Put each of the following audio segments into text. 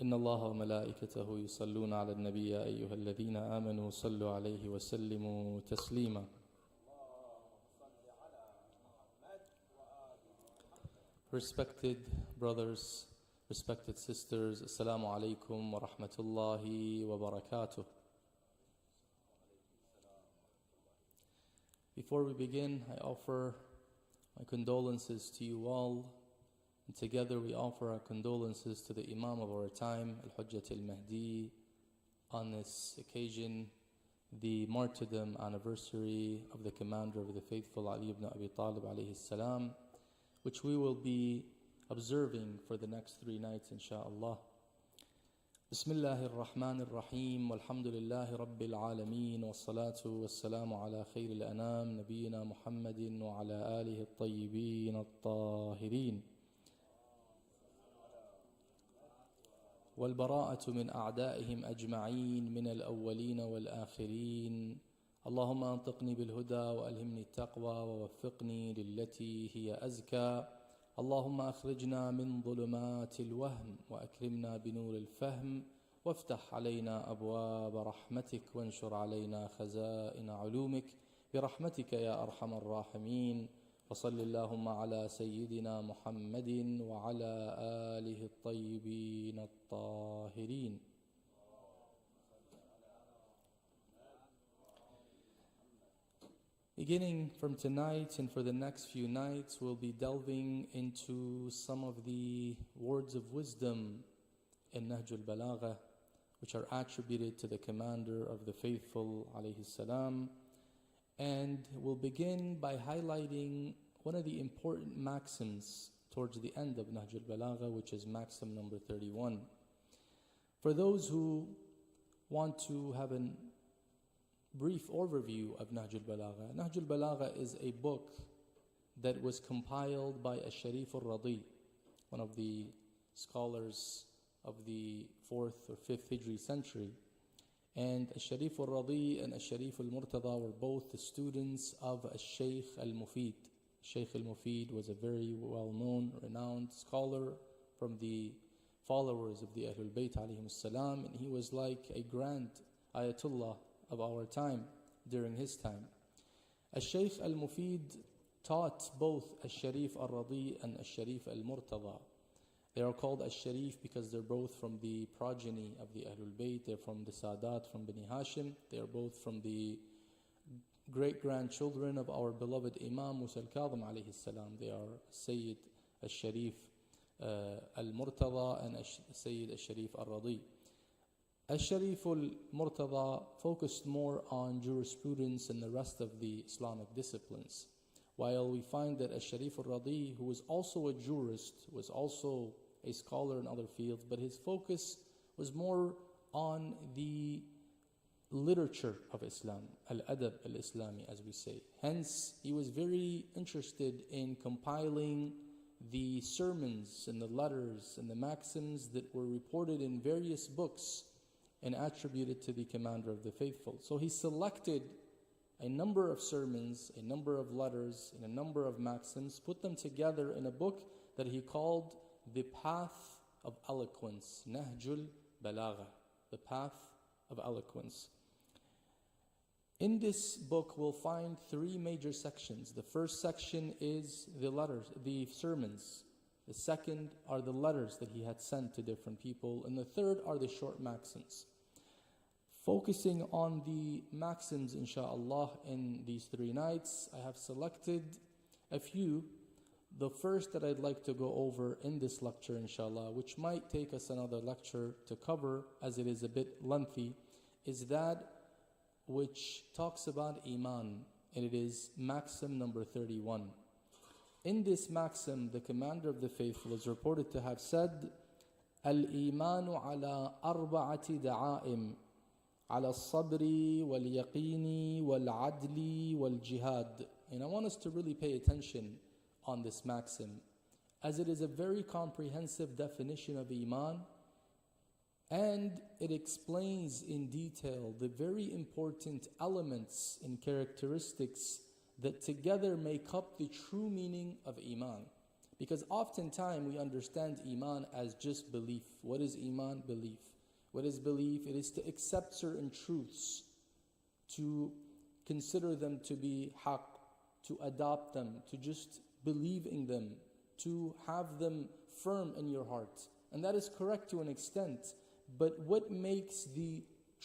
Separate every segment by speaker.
Speaker 1: إن الله وملائكته يصلون على النبي يا أيها الذين آمنوا صلوا عليه وسلموا تسليما. Respected brothers, respected sisters, Assalamu alaikum wa rahmatullahi wa barakatuh. Before we begin, I offer my condolences to you all. And together we offer our condolences to the Imam of our time, Al-Hujjat al-Mahdi, on this occasion, the martyrdom anniversary of the commander of the faithful, Ali ibn Abi Talib alayhi salam, which we will be observing for the next 3 nights, insha'Allah. Bismillahir Rahmanir Rahim, walhamdulillahi Rabbil Alameen, wassalatu wassalamu ala khairil anam, Nabiyyina Muhammadin wa ala alihi at-tayyibin at-tahirin. والبراءة من أعدائهم أجمعين من الأولين والآخرين. اللهم أنطقني بالهدى وألهمني التقوى ووفقني للتي هي أزكى. اللهم أخرجنا من ظلمات الوهم وأكرمنا بنور الفهم وافتح علينا أبواب رحمتك وانشر علينا خزائن علومك برحمتك يا أرحم الراحمين. وصل اللهم على سيدنا محمد وعلى آله الطيبين الطاهرين. Beginning from tonight and for the next few nights, we'll be delving into some of the words of wisdom in Nahj al-Balagha, which are attributed to the commander of the faithful alayhi salam. And we'll begin by highlighting one of the important maxims towards the end of Nahj al-Balagha, which is maxim number 31. For those who want to have a brief overview of Nahj al-Balagha is a book that was compiled by Al-Sharif al-Radi, one of the scholars of the 4th or 5th Hijri century. And Al-Sharif al-Radi and Al-Sharif al-Murtada were both the students of Al-Shaykh al-Mufid. Shaykh al-Mufid was a very well-known, renowned scholar from the followers of the Ahlul Bayt alayhim salam, and he was like a grand ayatollah of our time during his time. Al-Shaykh al-Mufid taught both Al-Sharif al-Radi and Al-Sharif al-Murtada. They are called Al-Sharif because they're both from the progeny of the Ahlul Bayt. They're from the Sadat, from Bani Hashim. They are both from the great-grandchildren of our beloved Imam Musa al-Kadhim alayhi salam. They are Sayyid Al-Sharif al-Murtada and Sayyid Al-Sharif al-Radi. Al-Sharif al-Murtada focused more on jurisprudence and the rest of the Islamic disciplines, while we find that Al-Sharif al-Radi, who was also a jurist, was also a scholar in other fields, but his focus was more on the literature of Islam, al-adab al-Islami, as we say. Hence, he was very interested in compiling the sermons and the letters and the maxims that were reported in various books and attributed to the commander of the faithful. So he selected a number of sermons, a number of letters, and a number of maxims, put them together in a book that he called The Path of Eloquence, Nahjul Balagha, The Path of Eloquence. In this book, we'll find 3 major sections. The first section is the letters, the sermons. The second are the letters that he had sent to different people. And the third are the short maxims. Focusing on the maxims, insha'Allah, in these 3 nights, I have selected a few. The first that I'd like to go over in this lecture, insha'Allah, which might take us another lecture to cover as it is a bit lengthy, is that which talks about Iman, and it is maxim number 31. In this maxim, the commander of the faithful is reported to have said, Al-Imanu ala arba'ati da'aim, ala al-sabri wal-yaqini wal-adli wal-jihad. And I want us to really pay attention on this maxim, as it is a very comprehensive definition of Iman, and it explains in detail the very important elements and characteristics that together make up the true meaning of Iman. Because oftentimes we understand Iman as just belief. What is Iman? Belief. What is belief? It is to accept certain truths, to consider them to be haqq, to adopt them, to just believe in them, to have them firm in your heart. And that is correct to an extent. But what makes the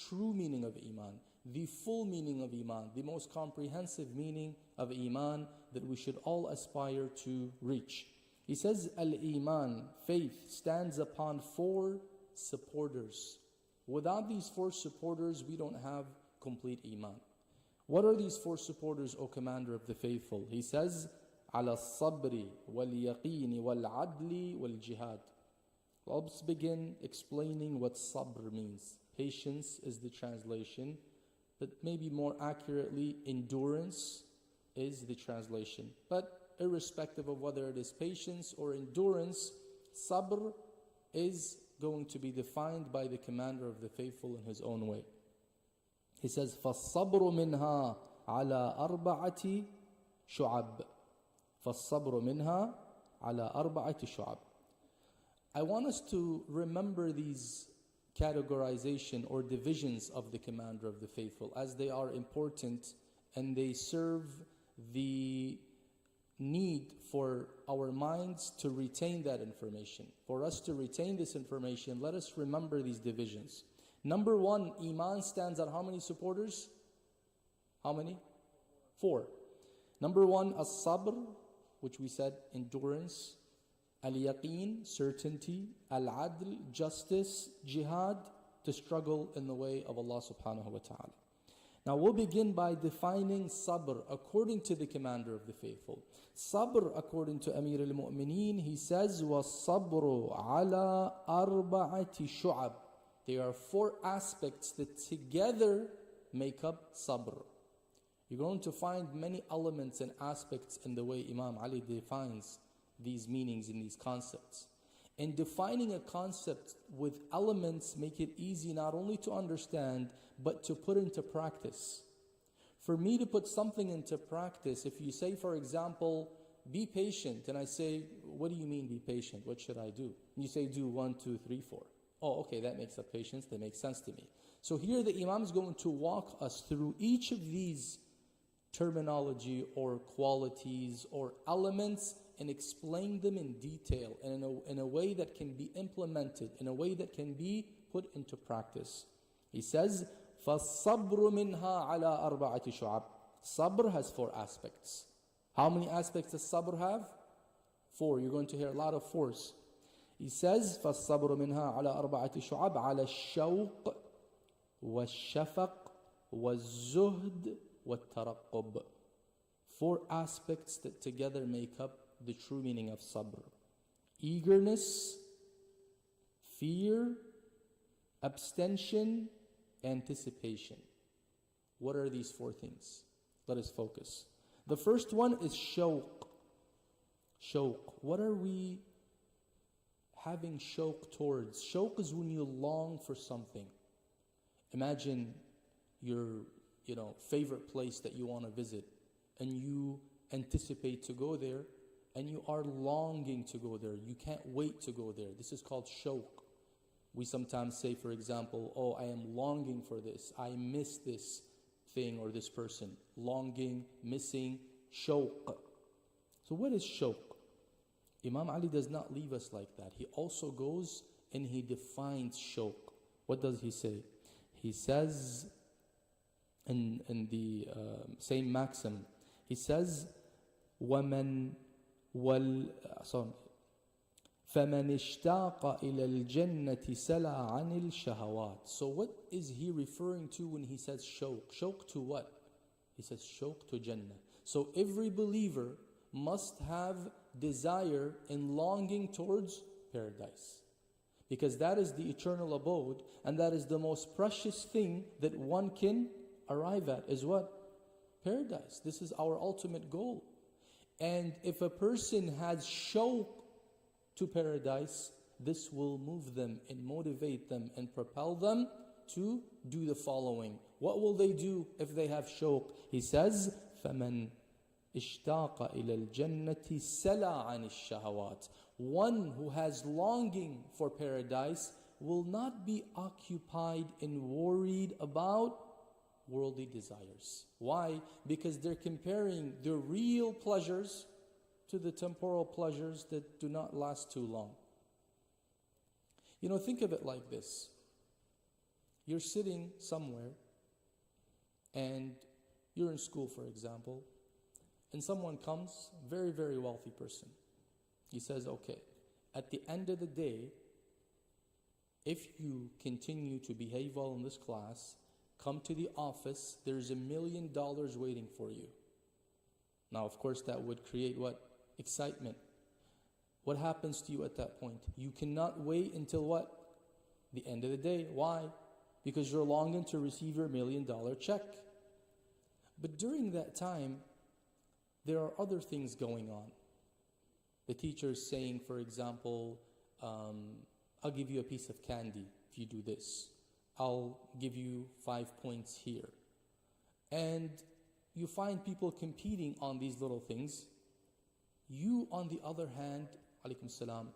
Speaker 1: true meaning of Iman, the full meaning of Iman, the most comprehensive meaning of Iman that we should all aspire to reach? He says, Al-Iman, faith, stands upon 4 supporters. Without these 4 supporters, we don't have complete Iman. What are these 4 supporters, O Commander of the Faithful? He says, على الصبر واليقين والعدل والجهاد. Let's begin explaining what sabr means. Patience is the translation, but maybe more accurately, endurance is the translation. But irrespective of whether it is patience or endurance, sabr is going to be defined by the Commander of the Faithful in his own way. He says, فَالصَّبْرُ مِنْهَا عَلَى أَرْبَعَةِ شُعَبٍ فَالصَّبْرُ مِنْهَا عَلَى أَرْبَعَةِ شُعَبٍ. I want us to remember these categorization or divisions of the Commander of the Faithful, as they are important and they serve the need for our minds to retain that information. For us to retain this information, let us remember these divisions. Number 1, Iman stands on how many supporters? How many? 4. Number 1, as-sabr, which we said, endurance. Al-yaqeen, certainty. Al-adl, justice. Jihad, to struggle in the way of Allah subhanahu wa ta'ala. Now we'll begin by defining sabr according to the Commander of the Faithful. Sabr, according to Amir al-Mu'mineen, he says, وَالصَّبْرُ عَلَى أَرْبَعَةِ شُعَبٍ. There are 4 aspects that together make up sabr. You're going to find many elements and aspects in the way Imam Ali defines these meanings and these concepts. And defining a concept with elements make it easy not only to understand, but to put into practice. For me to put something into practice, if you say, for example, be patient, and I say, what do you mean be patient? What should I do? And you say, do 1, 2, 3, 4. Oh, okay, that makes up patience. That makes sense to me. So here the Imam is going to walk us through each of these terminology or qualities or elements and explain them in detail and in a way that can be implemented, in a way that can be put into practice. He says, فَالصَّبْرُ مِنْهَا عَلَى أَرْبَعَةِ شُعَبٍ. Sabr has 4 aspects. How many aspects does sabr have? 4. You're going to hear a lot of 4s. He says, فَالصَّبْرُ مِنْهَا عَلَى أَرْبَعَةِ شُعَبٍ عَلَى الشَّوْقِ وَالشَّفَقِ وَالزُّهْدِ وَالتَّرَقُّبِ. 4 aspects that together make up the true meaning of sabr. Eagerness, fear, abstention, anticipation. What are these 4 things? Let us focus. The first one is shawq. Shawq. What are we having shawq towards? Shawq is when you long for something. Imagine your favorite place that you want to visit, and you anticipate to go there, and you are longing to go there. You can't wait to go there. This is called shawq. We sometimes say, for example, oh, I am longing for this. I miss this thing or this person. Longing, missing, shawq. So what is shawq? Imam Ali does not leave us like that. He also goes and he defines shawq. What does he say? He says in the same maxim, he says, فَمَنِ اشْتَاقَ إِلَى الْجَنَّةِ سَلَى عَنِ الشَّهَوَاتِ. So what is he referring to when he says shawq? Shawq to what? He says shawq to Jannah. So every believer must have desire and longing towards paradise, because that is the eternal abode, and that is the most precious thing that one can arrive at, is what? Paradise. This is our ultimate goal. And if a person has shawq to paradise, this will move them and motivate them and propel them to do the following. What will they do if they have shawq? He says, فَمَنْ اشتاق إلى الجنة سلى عن الشهوات. One who has longing for paradise will not be occupied and worried about worldly desires. Why? Because they're comparing the real pleasures to the temporal pleasures that do not last too long. Think of it like this. You're sitting somewhere and you're in school, for example, and someone comes, very, very wealthy person. He says, okay, at the end of the day, if you continue to behave well in this class, come to the office, there's $1 million waiting for you. Now, of course, that would create what? Excitement. What happens to you at that point? You cannot wait until what? The end of the day. Why? Because you're longing to receive your $1 million check. But during that time, there are other things going on. The teacher is saying, for example, I'll give you a piece of candy if you do this. I'll give you 5 points here. And you find people competing on these little things. You, on the other hand, alaykum salam,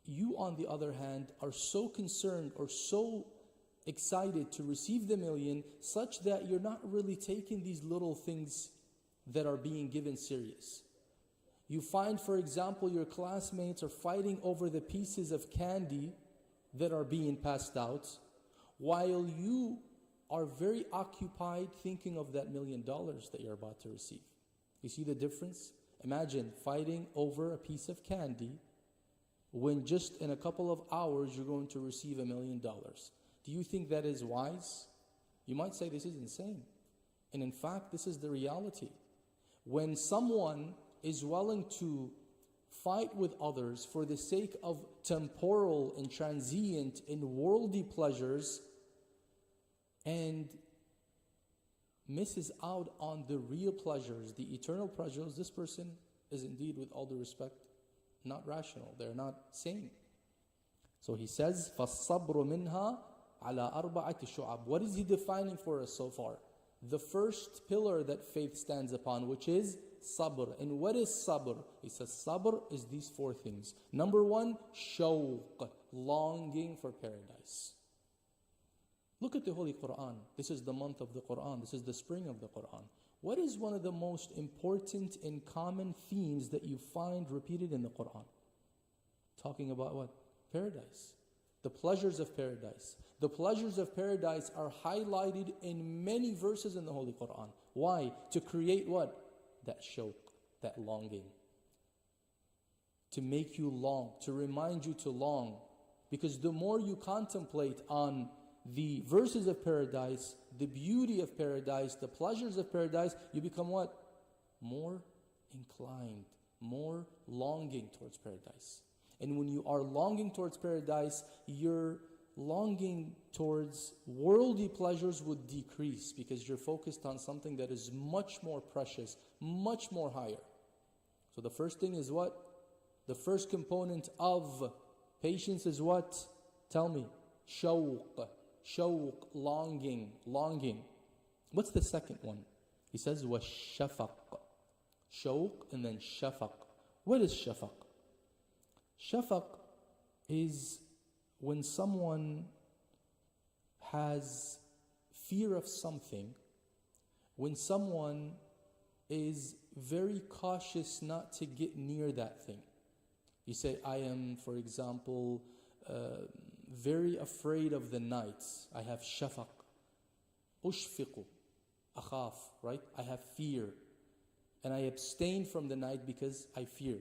Speaker 1: you, on the other hand, are so concerned or so excited to receive the million such that you're not really taking these little things that are being given serious. You find, for example, your classmates are fighting over the pieces of candy that are being passed out, while you are very occupied thinking of that $1 million that you're about to receive. You see the difference? Imagine fighting over a piece of candy when just in a couple of hours you're going to receive $1 million. Do you think that is wise? You might say this is insane. And in fact, this is the reality. When someone is willing to fight with others for the sake of temporal and transient and worldly pleasures and misses out on the real pleasures, the eternal pleasures, this person is indeed, with all due respect, not rational. They're not sane. So he says, فَالصَّبْرُ مِنْهَا عَلَىٰ أَرْبَعَةِ شُعَبٍ. What is he defining for us so far? The first pillar that faith stands upon, which is sabr. And what is sabr? He says sabr is these 4 things. Number 1, shawq, longing for paradise. Look at the Holy Quran. This is the month of the Quran. This is the spring of the Quran. What is one of the most important and common themes that you find repeated in the Quran? Talking about what? Paradise. The pleasures of paradise. The pleasures of paradise are highlighted in many verses in the Holy Quran. Why? To create what? That shawq, that longing. To make you long, to remind you to long. Because the more you contemplate on the verses of paradise, the beauty of paradise, the pleasures of paradise, you become what? More inclined, more longing towards paradise. And when you are longing towards paradise, your longing towards worldly pleasures would decrease because you're focused on something that is much more precious, much more higher. So the first thing is what? The first component of patience is what? Tell me. Shawq. Shawq, longing, longing. What's the second one? He says, وَالشَّفَقْ. Shawq and then shafaq. What is shafaq? Shafaq is when someone has fear of something, when someone is very cautious not to get near that thing. You say, I am, for example, very afraid of the nights. I have shafaq. Ushfiqu. Akhaf, right? I have fear. And I abstain from the night because I fear.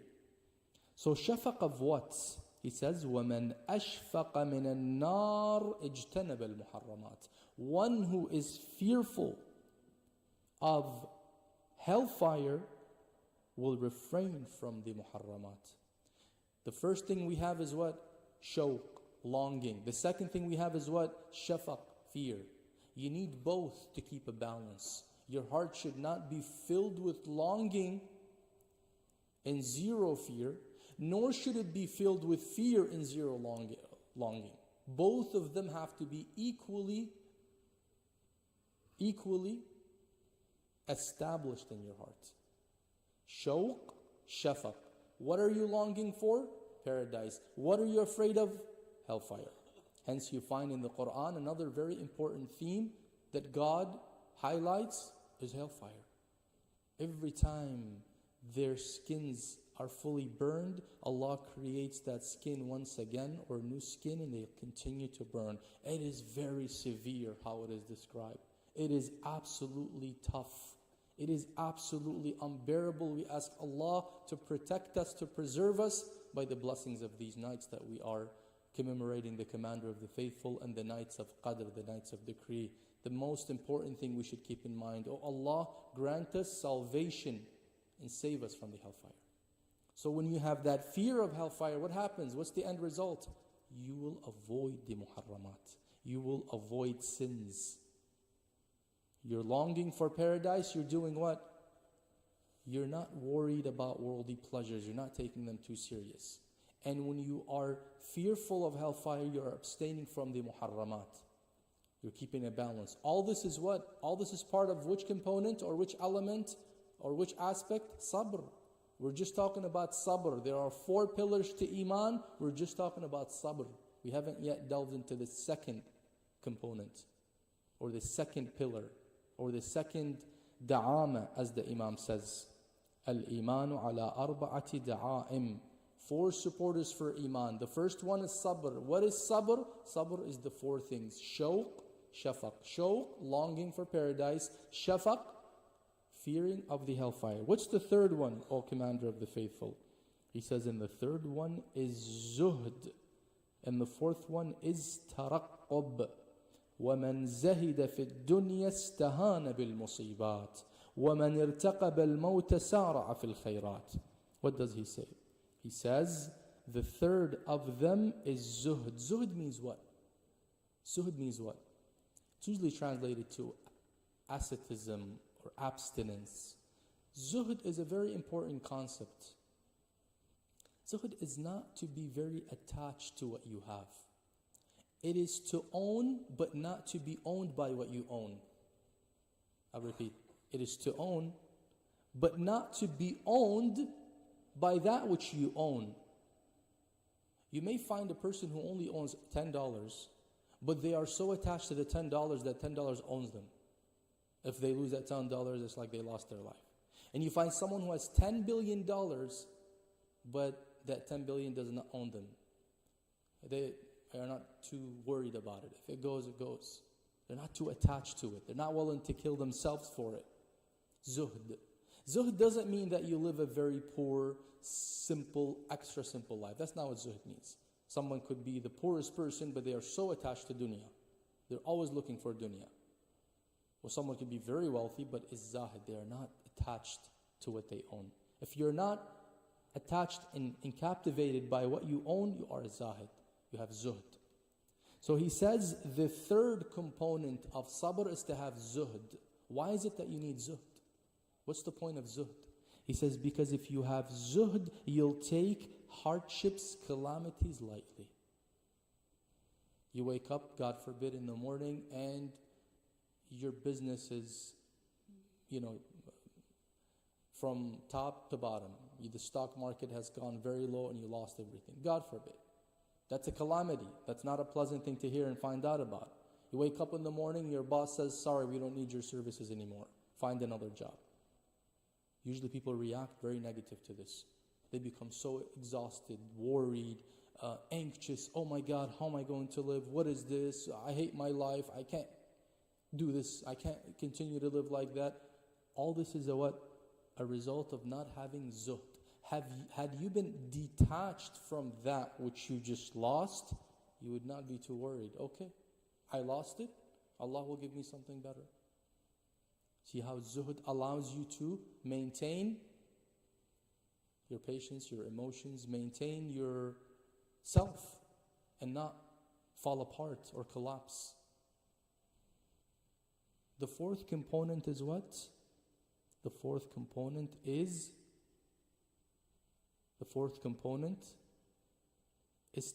Speaker 1: So shafaq of what? He says, وَمَنْ أَشْفَقَ مِنَ النَّارِ اجْتَنَبَ الْمُحَرَّمَاتِ. One who is fearful of hellfire will refrain from the muharramat. The first thing we have is what? Shawq, longing. The second thing we have is what? Shafaq, fear. You need both to keep a balance. Your heart should not be filled with longing and zero fear, nor should it be filled with fear and zero longing. Both of them have to be equally established in your heart. Shawq, shafaq. What are you longing for? Paradise. What are you afraid of? Hellfire. Hence you find in the Quran another very important theme that God highlights is hellfire. Every time their skins are fully burned, Allah creates that skin once again, or new skin, and they continue to burn. It is very severe how it is described. It is absolutely tough. It is absolutely unbearable. We ask Allah to protect us, to preserve us by the blessings of these nights that we are commemorating the Commander of the Faithful and the nights of Qadr, the nights of decree. The most important thing we should keep in mind, oh Allah, grant us salvation and save us from the hellfire. So when you have that fear of hellfire, what happens? What's the end result? You will avoid the muharramat. You will avoid sins. You're longing for paradise, you're doing what? You're not worried about worldly pleasures. You're not taking them too serious. And when you are fearful of hellfire, you're abstaining from the muharramat. You're keeping a balance. All this is what? All this is part of which component or which element or which aspect? Sabr. We're just talking about sabr. There are 4 pillars to Iman. We're just talking about sabr. We haven't yet delved into the second component or the second pillar or the second da'ama, as the Imam says. Al-imanu ala arba'ati da'aim. 4 supporters for Iman. The first one is sabr. What is sabr? Sabr is the 4 things. Shawq, shafaq. Shawq, longing for paradise. Shafaq, fearing of the hellfire. What's the third one, O Commander of the Faithful? He says, and the third one is zuhd. And the fourth one is taraqqub. وَمَنْ زَهِدَ فِي الدُّنْيَا اسْتَهَانَ بِالْمُصِيبَاتِ وَمَنْ ارْتَقَبَ الْمَوْتَ سَارَعَ فِي الْخَيْرَاتِ. What does he say? He says, the third of them is zuhd. Zuhd means what? Zuhd means what? It's usually translated to asceticism or abstinence. Zuhd is a very important concept. Zuhd is not to be very attached to what you have. It is to own, but not to be owned by what you own. I'll repeat. It is to own, but not to be owned by that which you own. You may find a person who only owns $10, but they are so attached to the $10 that $10 owns them. If they lose that $10, it's like they lost their life. And you find someone who has $10 billion, but that $10 billion does not own them. They are not too worried about it. If it goes, it goes. They're not too attached to it. They're not willing to kill themselves for it. Zuhd. Zuhd doesn't mean that you live a very poor, simple, extra simple life. That's not what zuhd means. Someone could be the poorest person, but they are so attached to dunya. They're always looking for dunya. Or someone can be very wealthy, but is zahid. They are not attached to what they own. If you're not attached and captivated by what you own, you are a zahid. You have zuhd. So he says the third component of sabr is to have zuhd. Why is it that you need zuhd? What's the point of zuhd? He says because if you have zuhd, you'll take hardships, calamities lightly. You wake up, God forbid, in the morning and your business is, from top to bottom. The stock market has gone very low and you lost everything. God forbid. That's a calamity. That's not a pleasant thing to hear and find out about. You wake up in the morning, your boss says, sorry, we don't need your services anymore. Find another job. Usually people react very negative to this. They become so exhausted, worried, anxious. Oh my God, how am I going to live? What is this? I hate my life. I can't do this. I can't continue to live like that. All this is a result of not having zuhd. Had you been detached from that which you just lost, you would not be too worried. Okay, I lost it. Allah will give me something better. See how zuhd allows you to maintain your patience, your emotions, maintain your self, and not fall apart or collapse. The fourth component is what? The fourth component is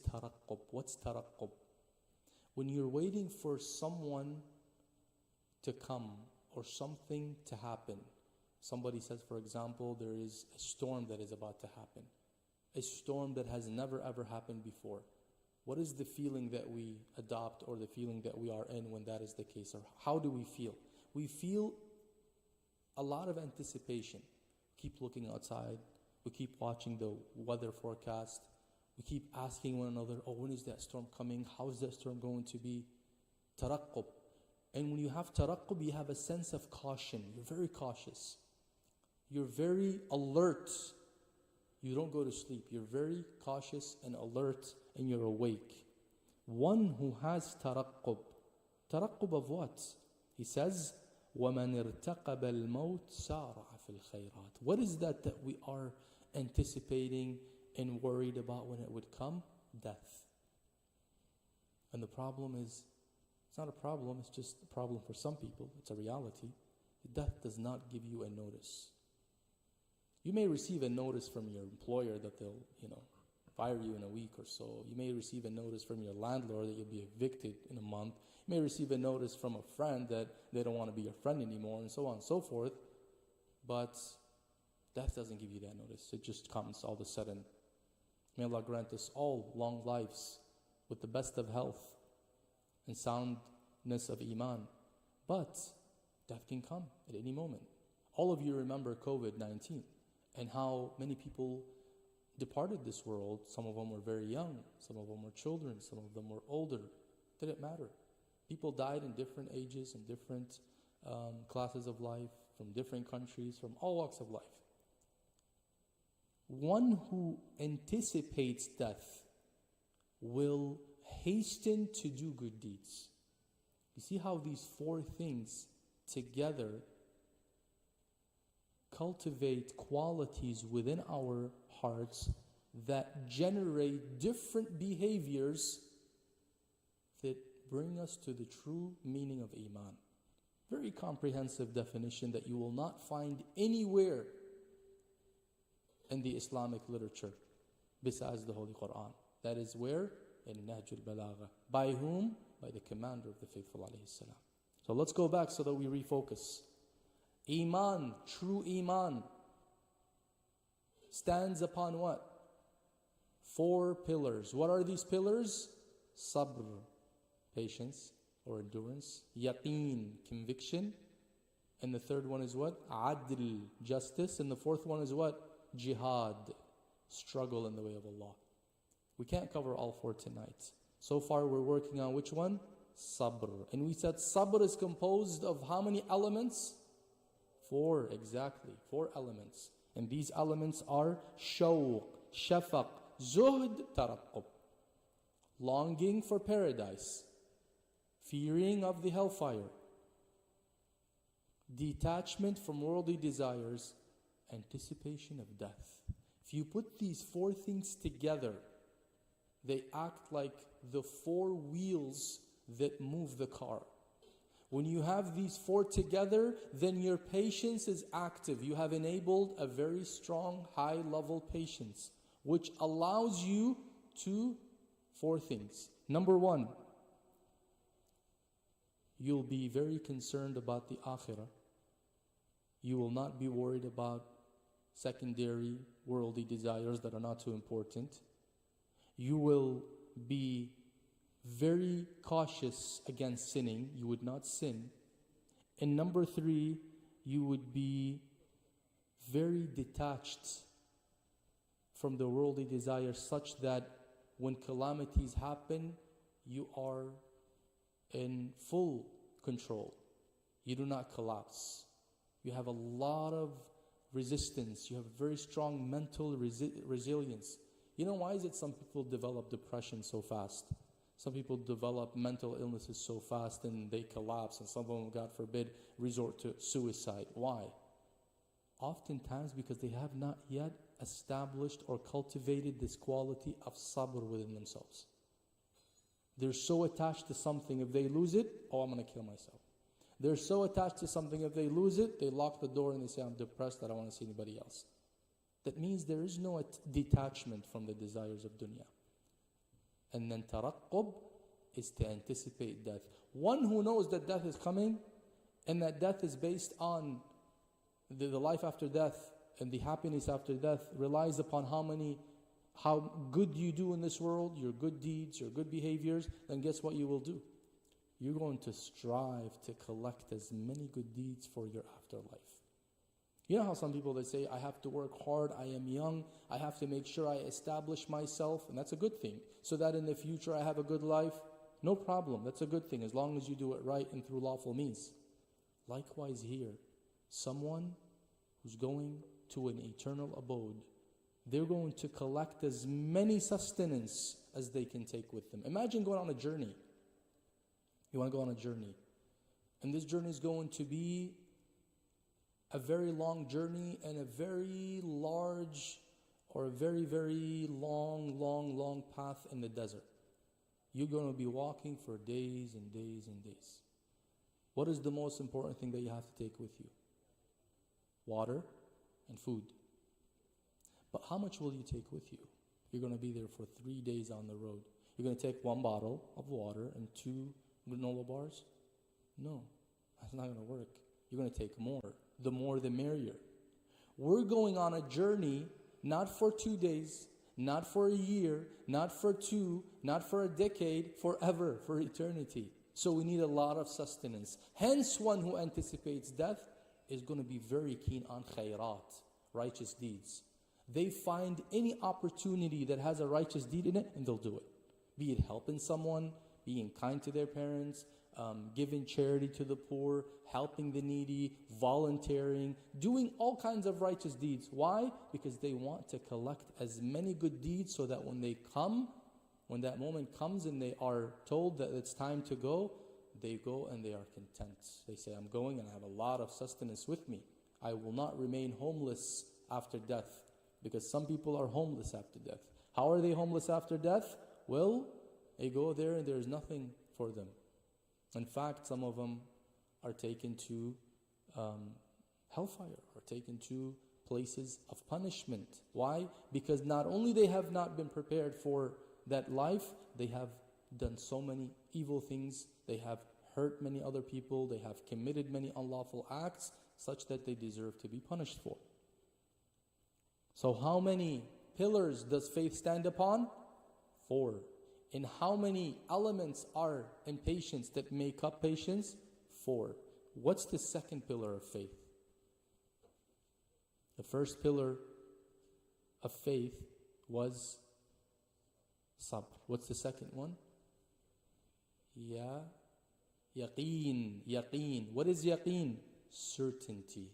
Speaker 1: taraqqub. What's taraqqub? When you're waiting for someone to come or something to happen, Somebody says, for example, there is a storm that is about to happen. A storm that has never ever happened before. What is the feeling that we adopt or the feeling that we are in when that is the case? Or how do we feel? We feel a lot of anticipation. We keep looking outside. We keep watching the weather forecast. We keep asking one another, oh, when is that storm coming? How is that storm going to be? Taraqqub. And when you have taraqqub, you have a sense of caution. You're very cautious. You're very alert. You don't go to sleep. You're very cautious and alert, and you're awake. One who has taraqqub. Taraqqub of what? He says, وَمَنْ ارْتَقَبَ الْمَوْتِ سَارَعَ فِي الْخَيْرَاتِ. What is that we are anticipating and worried about when it would come? Death. And the problem is, it's not a problem, it's just a problem for some people. It's a reality. Death does not give you a notice. You may receive a notice from your employer that they'll, fire you in a week or so. You may receive a notice from your landlord that you'll be evicted in a month. You may receive a notice from a friend that they don't want to be your friend anymore, and so on and so forth. But death doesn't give you that notice. It just comes all of a sudden. May Allah grant us all long lives with the best of health and soundness of iman. But death can come at any moment. All of you remember COVID-19 and how many people departed this world. Some of them were very young, some of them were children, some of them were older. Didn't matter. People died in different ages and different classes of life, from different countries, from all walks of life. One who anticipates death will hasten to do good deeds. You see how these four things together cultivate qualities within our hearts that generate different behaviors that bring us to the true meaning of iman. Very comprehensive definition that you will not find anywhere in the Islamic literature besides the Holy Quran. That is where? In Nahj al-Balagha. By whom? By the commander of the faithful alayhi salam. So let's go back so that we refocus. Iman, true iman, stands upon what? 4 pillars. What are these pillars? Sabr, patience or endurance. Yaqeen, conviction. And the third one is what? Adl, justice. And the fourth one is what? Jihad, struggle in the way of Allah. We can't cover all 4 tonight. So far we're working on which one? Sabr. And we said sabr is composed of how many elements? 4, exactly. 4 elements. And these elements are shawq, shafaq, zuhd, taraqqub. Longing for paradise. Fearing of the hellfire. Detachment from worldly desires. Anticipation of death. If you put these 4 things together, they act like the 4 wheels that move the car. When you have these 4 together, then your patience is active. You have enabled a very strong, high-level patience, which allows you to 4 things. Number 1, you'll be very concerned about the akhirah. You will not be worried about secondary worldly desires that are not too important. You will be very cautious against sinning. You would not sin. And number 3, you would be very detached from the worldly desires, such that when calamities happen, you are in full control. You do not collapse. You have a lot of resistance. You have very strong mental resilience. You know, why is it some people develop depression so fast? Some people develop mental illnesses so fast and they collapse, and some of them, God forbid, resort to suicide. Why? Oftentimes because they have not yet established or cultivated this quality of sabr within themselves. They're so attached to something, if they lose it, oh, I'm going to kill myself. They're so attached to something, if they lose it, they lock the door and they say, I'm depressed, I don't want to see anybody else. That means there is no detachment from the desires of dunya. And then taraqqub is to anticipate death. One who knows that death is coming and that death is based on the life after death and the happiness after death relies upon how good you do in this world, your good deeds, your good behaviors, then guess what you will do? You're going to strive to collect as many good deeds for your afterlife. You know how some people, they say, I have to work hard, I am young, I have to make sure I establish myself, and that's a good thing, so that in the future I have a good life. No problem, that's a good thing, as long as you do it right and through lawful means. Likewise here, someone who's going to an eternal abode, they're going to collect as many sustenance as they can take with them. Imagine going on a journey. You want to go on a journey. And this journey is going to be a very long journey and a very large or a very, very long path in the desert. You're going to be walking for days and days and days. What is the most important thing that you have to take with you? Water and food. But how much will you take with you? You're going to be there for 3 days on the road. You're going to take 1 bottle of water and 2 granola bars? No, that's not going to work. You're going to take more. The more the merrier. We're going on a journey not for 2 days, not for a year, not for 2, not for a decade, forever, for eternity. So we need a lot of sustenance. Hence, one who anticipates death is going to be very keen on khairat, righteous deeds. They find any opportunity that has a righteous deed in it, and they'll do it. Be it helping someone, being kind to their parents, giving charity to the poor, helping the needy, volunteering, doing all kinds of righteous deeds. Why? Because they want to collect as many good deeds so that when that moment comes and they are told that it's time to go, they go and they are content. They say, I'm going and I have a lot of sustenance with me. I will not remain homeless after death, because some people are homeless after death. How are they homeless after death? Well, they go there and there's nothing for them. In fact, some of them are taken to hellfire, or taken to places of punishment. Why? Because not only they have not been prepared for that life, they have done so many evil things, they have hurt many other people, they have committed many unlawful acts, such that they deserve to be punished for. So how many pillars does faith stand upon? 4. And how many elements are in patience that make up patience? 4. What's the second pillar of faith? The first pillar of faith was sabr. What's the second one? Yaqeen. What is yaqeen? Certainty.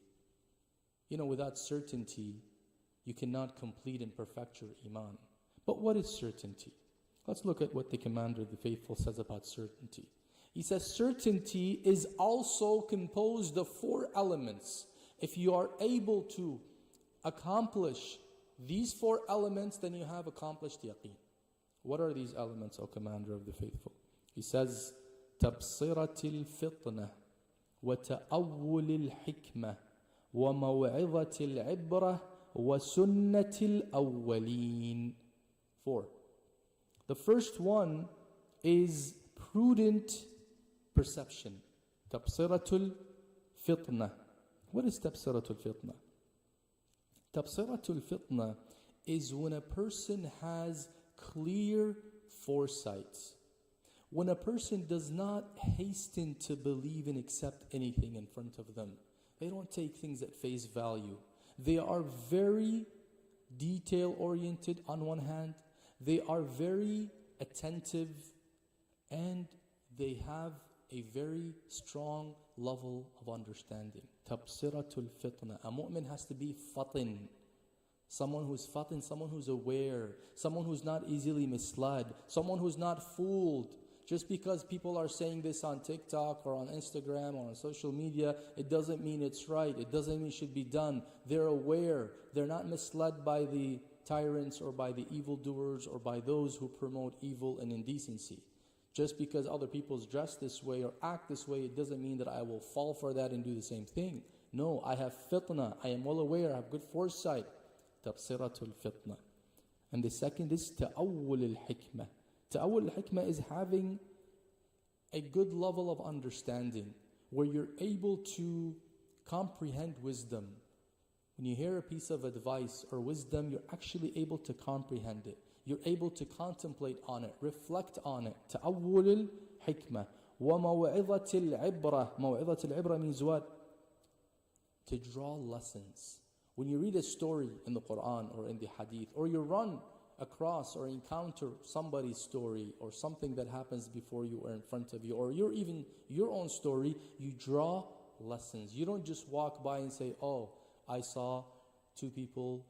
Speaker 1: You know, without certainty, you cannot complete and perfect your iman. But what is certainty? Let's look at what the Commander of the Faithful says about certainty. He says certainty is also composed of 4 elements. If you are able to accomplish these 4 elements, then you have accomplished yaqeen. What are these elements, O Commander of the Faithful? He says, تبصرة الفطنة وتأول الحكمة وموعظة العبرة وسنة الأولين. 4. The first one is prudent perception. تبصرة الفطنة. What is تبصرة الفطنة? تبصرة الفطنة is when a person has clear foresight. When a person does not hasten to believe and accept anything in front of them. They don't take things at face value. They are very detail-oriented on one hand. They are very attentive, and they have a very strong level of understanding. Tabsiratul fitna. A mu'min has to be fatin. Someone who's fatin, someone who's aware, someone who's not easily misled, someone who's not fooled. Just because people are saying this on TikTok or on Instagram or on social media, it doesn't mean it's right. It doesn't mean it should be done. They're aware. They're not misled by the tyrants or by the evildoers or by those who promote evil and indecency. Just because other people dress this way or act this way, it doesn't mean that I will fall for that and do the same thing. No, I have fitna. I am well aware. I have good foresight. Tabsiratul fitna. And the second is ta'awul al-hikmah. Ta'awul al-hikmah is having a good level of understanding where you're able to comprehend wisdom, When you hear a piece of advice or wisdom, you're actually able to comprehend it. You're able to contemplate on it, reflect on it. تأول الحكمة وموعظة العبرة. موعظة العبرة means what? To draw lessons. When you read a story in the Quran or in the Hadith, or you run across or encounter somebody's story or something that happens before you or in front of you, or even your own story, you draw lessons. You don't just walk by and say, oh, I saw two people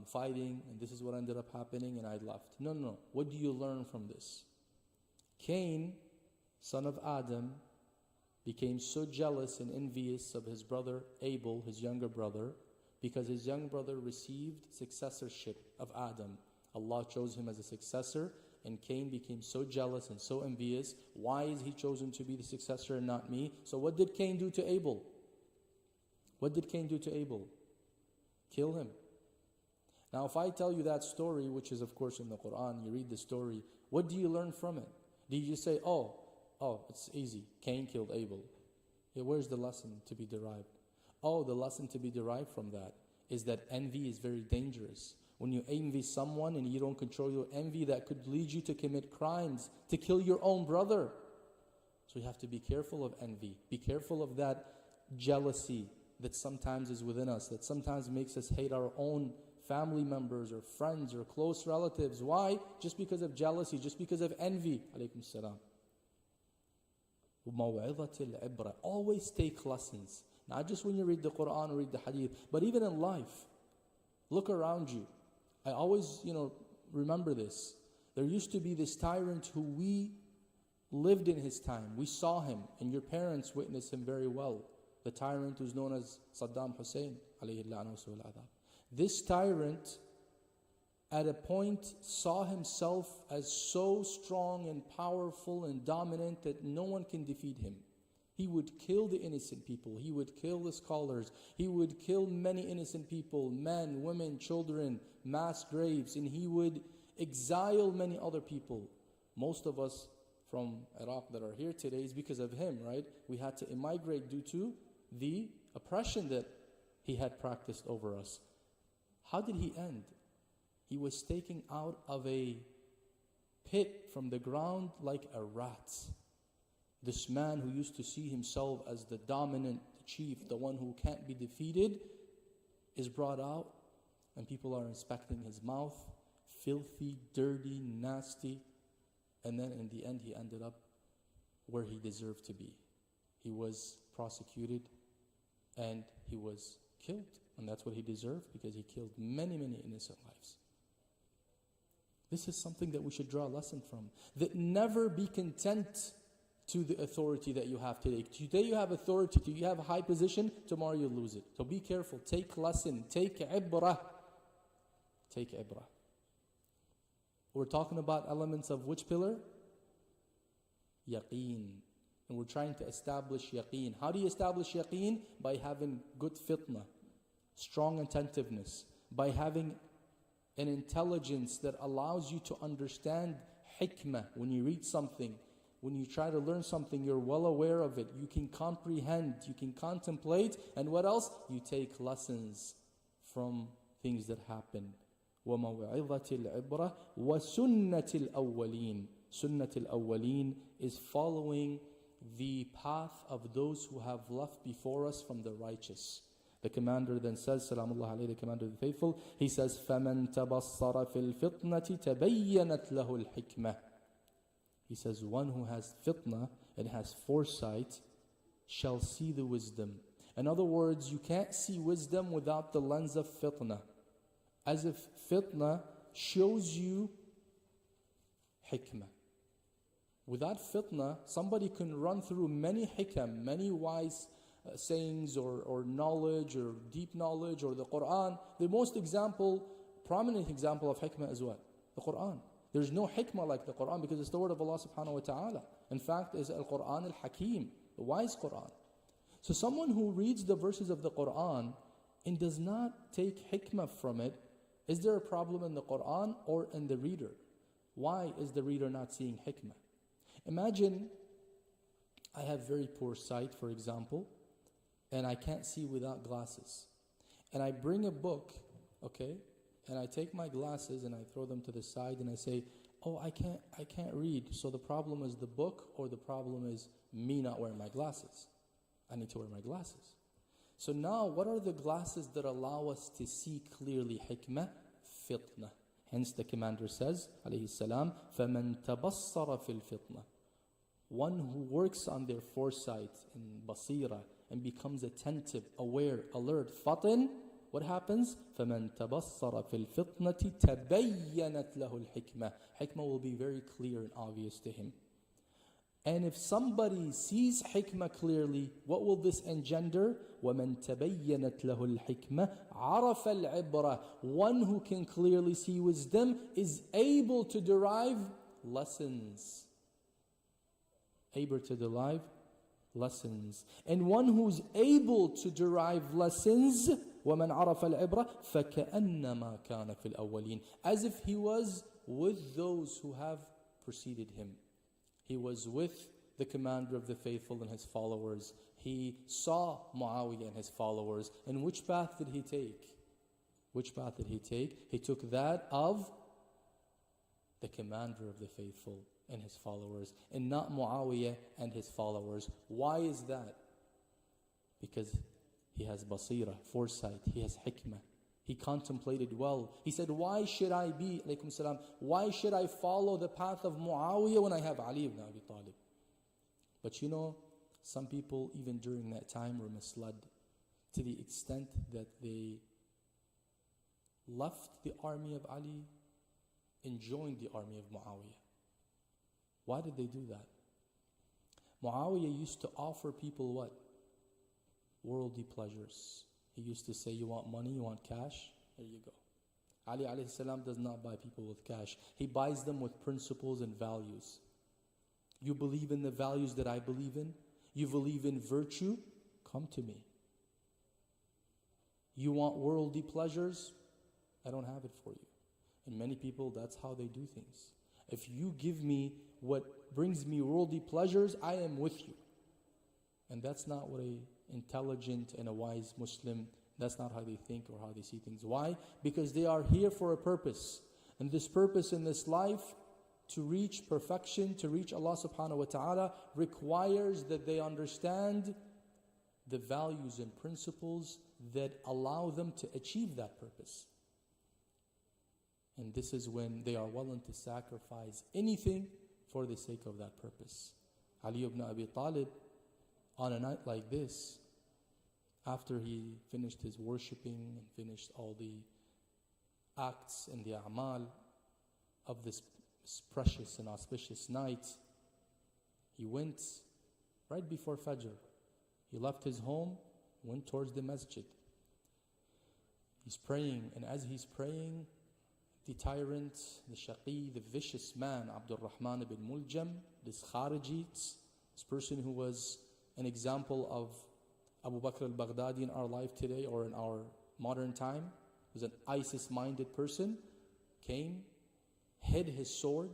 Speaker 1: fighting and this is what ended up happening and I left. No, no, no. What do you learn from this? Cain, son of Adam, became so jealous and envious of his brother Abel, his younger brother, because his young brother received successorship of Adam. Allah chose him as a successor, and Cain became so jealous and so envious. Why is he chosen to be the successor and not me? So what did Cain do to Abel? What did Cain do to Abel? Kill him. Now if I tell you that story, which is of course in the Quran, you read the story, what do you learn from it? Do you just say, oh, it's easy, Cain killed Abel? Yeah, where's the lesson to be derived? Oh, the lesson to be derived from that is that envy is very dangerous. When you envy someone and you don't control your envy, that could lead you to commit crimes, to kill your own brother. So you have to be careful of envy. Be careful of that jealousy that sometimes is within us, that sometimes makes us hate our own family members or friends or close relatives. Why? Just because of jealousy, just because of envy. Alaykum salam. Always take lessons. Not just when you read the Quran or read the Hadith, but even in life. Look around you. I always, remember this. There used to be this tyrant who we lived in his time. We saw him, and your parents witnessed him very well. The tyrant who's known as Saddam Hussein. This tyrant, at a point, saw himself as so strong and powerful and dominant that no one can defeat him. He would kill the innocent people. He would kill the scholars. He would kill many innocent people, men, women, children, mass graves, and he would exile many other people. Most of us from Iraq that are here today is because of him, right? We had to immigrate due to the oppression that he had practiced over us. How did he end? He was taken out of a pit from the ground like a rat. This man who used to see himself as the dominant chief, the one who can't be defeated, is brought out and people are inspecting his mouth, filthy, dirty, nasty, and then in the end he ended up where he deserved to be. He was prosecuted and he was killed, and that's what he deserved because he killed many, many innocent lives. This is something that we should draw a lesson from. That never be content to the authority that you have today. Today you have authority, you have a high position, tomorrow you lose it. So be careful, take lesson, take ibrah. Take ibrah. We're talking about elements of which pillar? Yaqeen. And we're trying to establish yaqeen. How do you establish yaqeen? By having good fitna, strong attentiveness, by having an intelligence that allows you to understand hikmah. When you read something, when you try to learn something, you're well aware of it. You can comprehend, you can contemplate, and what else? You take lessons from things that happen. وَمَوْعِظَةِ الْعِبْرَةِ وَسُنَّةِ الْأَوَّلِينَ. Sunnat al-awwaleen is following the path of those who have left before us from the righteous. The commander then says, Salamullah alayhi, the commander of the faithful, he says, فَمَنْ تَبَصَّرَ فِي الْفِطْنَةِ تَبَيَّنَتْ لَهُ الْحِكْمَةِ. He says, one who has fitna and has foresight shall see the wisdom. In other words, you can't see wisdom without the lens of fitna. As if fitna shows you hikmah. Without fitna, somebody can run through many hikam, many wise sayings or knowledge or deep knowledge or the Quran. The most prominent example of hikmah is what? The Quran. There's no hikmah like the Quran because it's the word of Allah subhanahu wa ta'ala. In fact, it's Al-Quran al-Hakim, the wise Quran. So someone who reads the verses of the Quran and does not take hikmah from it, is there a problem in the Quran or in the reader? Why is the reader not seeing hikmah? Imagine I have very poor sight, for example, and I can't see without glasses. and I bring a book, okay, and I take my glasses and I throw them to the side and I say, oh, I can't read. So the problem is the book, or the problem is me not wearing my glasses? I need to wear my glasses. So now, what are the glasses that allow us to see clearly? Hikmah, fitna. Hence the commander says, alayhi salam, فَمَنْ تَبَصَّرَ فِي الْفِطْنَةِ. One who works on their foresight and basira and becomes attentive, aware, alert, fatin, what happens? فَمَنْ تَبَصَّرَ فِي الْفِطْنَةِ تَبَيَّنَتْ لَهُ الْحِكْمَةِ. Hikmah will be very clear and obvious to him. And if somebody sees hikmah clearly, what will this engender? وَمَنْ تَبَيَّنَتْ لَهُ الْحِكْمَةِ عَرَفَ الْعِبْرَةِ. One who can clearly see wisdom is able to derive lessons. Able to derive lessons. And one who's able to derive lessons, وَمَنْ عَرَفَ الْعِبْرَةِ فَكَأَنَّمَا كَانَ فِي الْأَوَّلِينَ. As if he was with those who have preceded him. He was with the commander of the faithful and his followers. He saw Muawiyah and his followers. And which path did he take? Which path did he take? He took that of the commander of the faithful and his followers, and not Muawiyah and his followers. Why is that? Because he has basira, foresight, he has hikmah. He contemplated well. He said, why should I be, alaykum salam, why should I follow the path of Muawiyah when I have Ali ibn Abi Talib? But you know, some people even during that time were misled to the extent that they left the army of Ali and joined the army of Muawiyah. Why did they do that? Muawiyah used to offer people what? Worldly pleasures. He used to say, you want money, you want cash? Here you go. Ali alayhi salam does not buy people with cash. He buys them with principles and values. You believe in the values that I believe in? You believe in virtue? Come to me. You want worldly pleasures? I don't have it for you. And many people, that's how they do things. If you give me what brings me worldly pleasures, I am with you. And that's not what a intelligent and a wise Muslim, that's not how they think or how they see things. Why? Because they are here for a purpose. And this purpose in this life, to reach perfection, to reach Allah subhanahu wa ta'ala, requires that they understand the values and principles that allow them to achieve that purpose. And this is when they are willing to sacrifice anything for the sake of that purpose. Ali ibn Abi Talib, on a night like this, after he finished his worshipping and finished all the acts and the a'mal of this precious and auspicious night, he went right before Fajr. He left his home, went towards the masjid. He's praying, and as he's praying, the tyrant, the shaqi, the vicious man, Abdul Rahman ibn Muljam, this Khariji, this person who was an example of Abu Bakr al-Baghdadi in our life today or in our modern time, was an ISIS-minded person, came, hid his sword,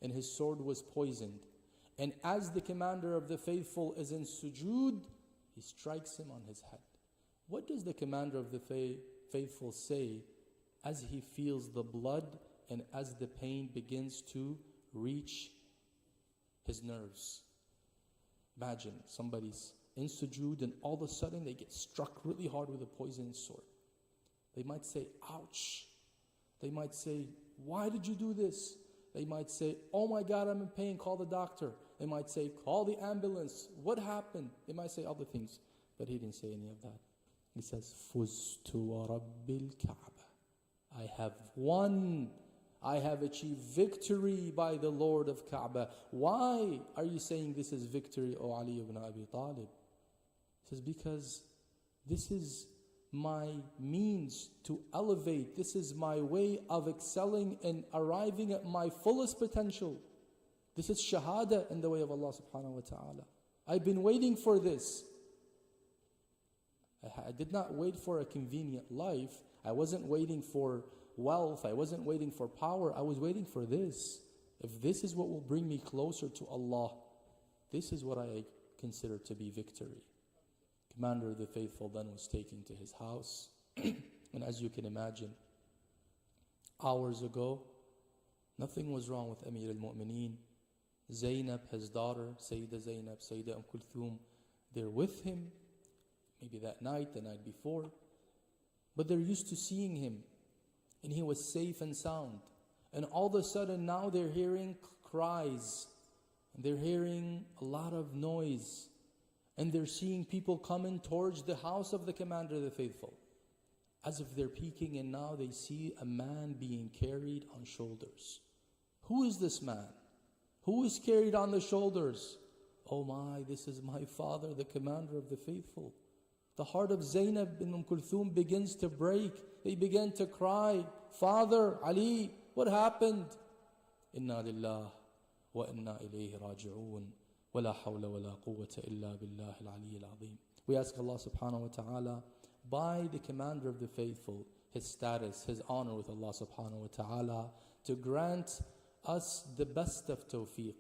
Speaker 1: and his sword was poisoned. And as the commander of the faithful is in sujood, he strikes him on his head. What does the commander of the faithful say as he feels the blood and as the pain begins to reach his nerves? Imagine somebody's in sujood and all of a sudden they get struck really hard with a poisoned sword. They might say, ouch. They might say, why did you do this? They might say, oh my God, I'm in pain, call the doctor. They might say, call the ambulance. What happened? They might say other things. But he didn't say any of that. He says, Fuztu wa Rabbil Kaaba. I have won. I have achieved victory by the Lord of Kaaba. Why are you saying this is victory, O Ali ibn Abi Talib? He says, because this is my means to elevate. This is my way of excelling and arriving at my fullest potential. This is shahada in the way of Allah subhanahu wa ta'ala. I've been waiting for this. I did not wait for a convenient life. I wasn't waiting for wealth. I wasn't waiting for power. I was waiting for this. If this is what will bring me closer to Allah, this is what I consider to be victory. Commander of the faithful then was taken to his house. And as you can imagine, hours ago, nothing was wrong with Amir al-Mu'mineen. Zainab, his daughter, Sayyidah Zainab, Sayyidah Kulthum, they're with him, maybe that night, the night before. But they're used to seeing him, and he was safe and sound. And all of a sudden now they're hearing cries, and they're hearing a lot of noise, and they're seeing people coming towards the house of the Commander of the Faithful. As if they're peeking, and now they see a man being carried on shoulders. Who is this man? Who is carried on the shoulders? Oh my, this is my father, the Commander of the Faithful. The heart of Zainab bin Kulthum begins to break. They begin to cry, Father, Ali, what happened? Inna lillah wa inna ilayhi raji'un. Wa la hawla wa la quwwata illa billahi al-ali al-azim. We ask Allah subhanahu wa ta'ala, by the Commander of the Faithful, his status, his honor with Allah subhanahu wa ta'ala, to grant us the best of tawfiq,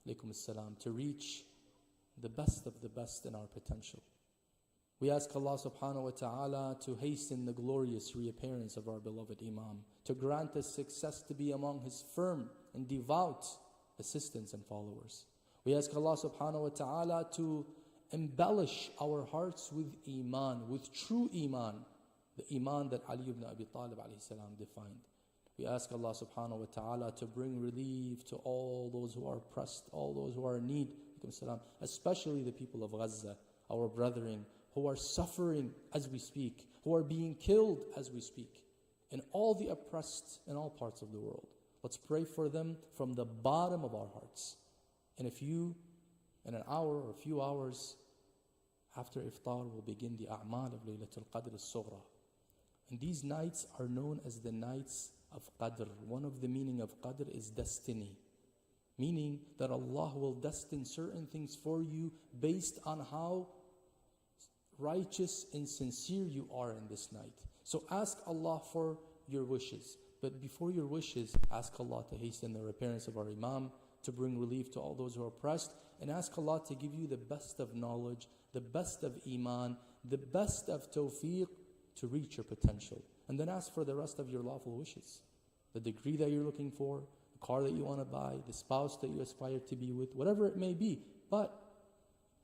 Speaker 1: alaykum as-salam, to reach the best of the best in our potential. We ask Allah subhanahu wa ta'ala to hasten the glorious reappearance of our beloved Imam, to grant us success to be among his firm and devout assistants and followers. We ask Allah subhanahu wa ta'ala to embellish our hearts with Iman, with true Iman, the Iman that Ali ibn Abi Talib alayhi salam defined. We ask Allah subhanahu wa ta'ala to bring relief to all those who are oppressed, all those who are in need, especially the people of Gaza, our brethren, who are suffering as we speak, who are being killed as we speak, and all the oppressed in all parts of the world. Let's pray for them from the bottom of our hearts. And in an hour or a few hours after iftar, we'll begin the a'mal of Laylatul Qadr al-Sughra. And these nights are known as the nights of Qadr. One of the meaning of Qadr is destiny, meaning that Allah will destine certain things for you based on how righteous and sincere you are in this night. So ask Allah for your wishes. But before your wishes, ask Allah to hasten the reappearance of our Imam, to bring relief to all those who are oppressed, and ask Allah to give you the best of knowledge, the best of Iman, the best of tawfiq to reach your potential. And then ask for the rest of your lawful wishes. The degree that you're looking for, the car that you want to buy, the spouse that you aspire to be with, whatever it may be. But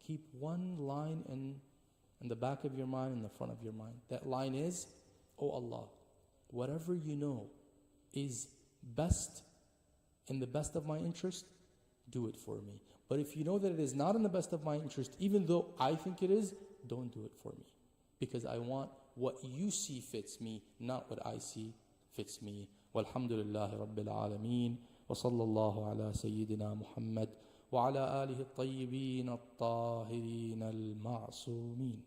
Speaker 1: keep one line in the back of your mind, in the front of your mind. That line is, Oh Allah, whatever you know is best, in the best of my interest, do it for me. But if you know that it is not in the best of my interest, even though I think it is, don't do it for me. Because I want what you see fits me, not what I see fits me. Walhamdulillahi Rabbil Alameen. Wa sallallahu ala Sayyidina Muhammad wa ala alihi at-tayyibin at-tahirin al-ma'sumeen.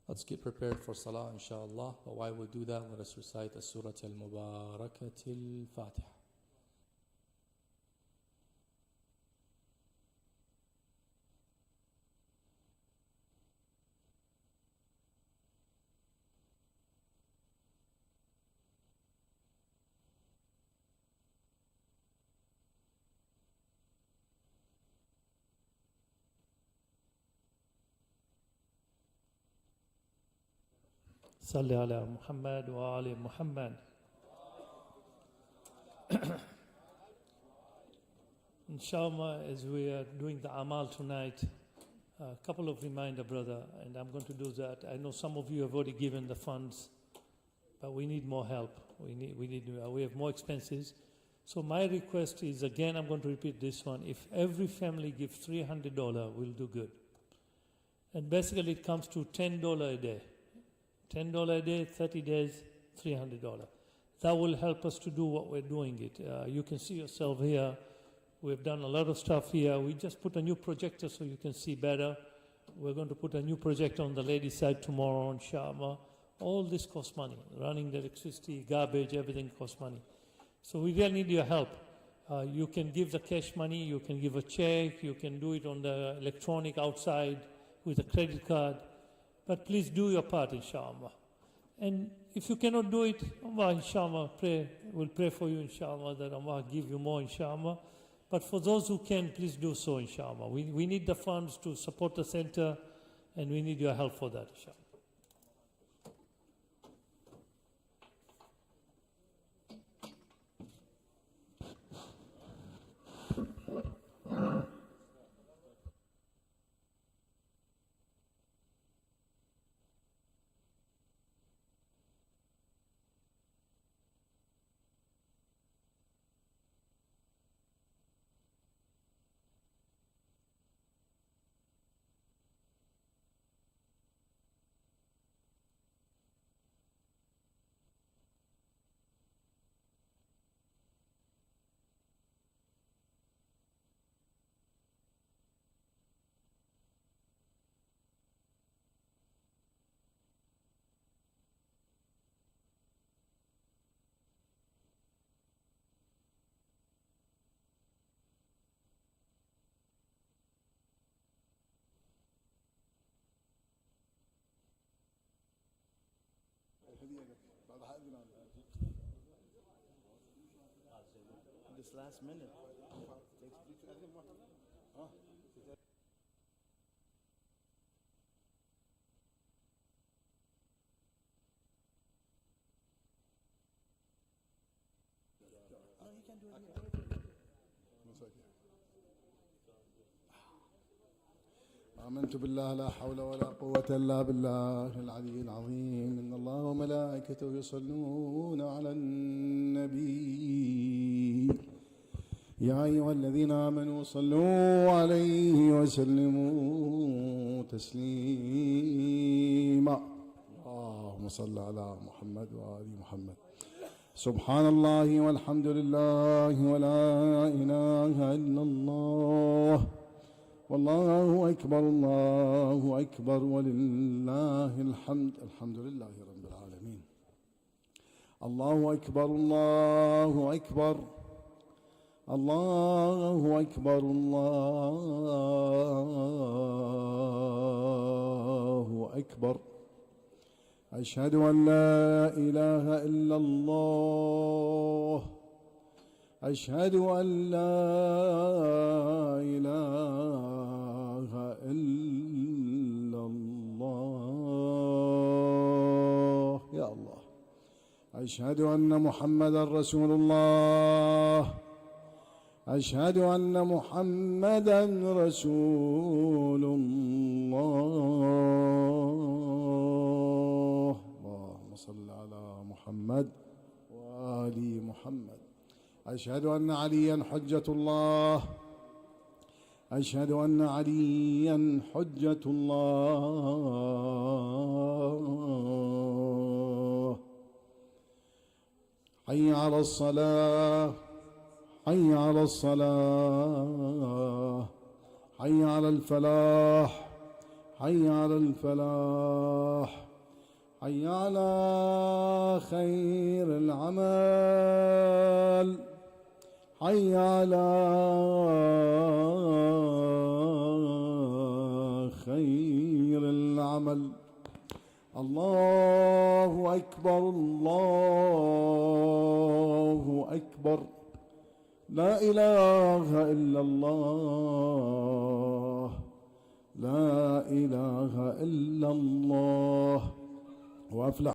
Speaker 1: Let's get prepared for Salah, inshallah. But while we do that, let us recite the Surah Al-Mubarakat Al-Fatiha.
Speaker 2: Salli ala Muhammad wa ali Muhammad. Inshallah, as we are doing the Amal tonight, a couple of reminder, brother, and I'm going to do that. I know some of you have already given the funds, but we need more help. We have more expenses. So my request is, again, I'm going to repeat this one. If every family gives $300, we'll do good. And basically it comes to $10 a day. $10 a day, 30 days, $300. That will help us to do what we're doing it. You can see yourself here. We've done a lot of stuff here. We just put a new projector so you can see better. We're going to put a new projector on the ladies' side tomorrow, inshallah. All this costs money. Running the electricity, garbage, everything costs money. So we really need your help. You can give the cash money, you can give a check, you can do it on the electronic outside with a credit card. But please do your part, inshallah. And if you cannot do it, Allah, inshallah, we'll pray for you, inshallah, that Allah give you more, inshallah. But for those who can, please do so, inshallah. We need the funds to support the center, and we need your help for that, inshallah.
Speaker 3: This last minute. No, you can do it here. آمنت بالله لا حول ولا قوة إلا بالله العلي العظيم إن الله وملائكته يصلون على النبي يا أيها الذين آمنوا صلوا عليه وسلموا تسليما اللهم صل على محمد وآل محمد سبحان الله والحمد لله ولا إله إلا الله والله أكبر الله أكبر ولله الحمد الحمد لله رب العالمين الله أكبر الله أكبر الله أكبر الله أكبر أشهد أن لا إله إلا الله أشهد أن لا إله إلا الله يا الله أشهد أن محمدا رسول الله أشهد أن محمدا رسول الله اللهم صل على محمد وآل محمد أشهد أن عليا حجة الله أشهد أن عليا حجة الله حي على الصلاة حي على الصلاة حي على الفلاح حي على الفلاح حي على خير العمل حي على خير العمل الله أكبر الله أكبر لا إله إلا الله لا إله إلا الله وأفلح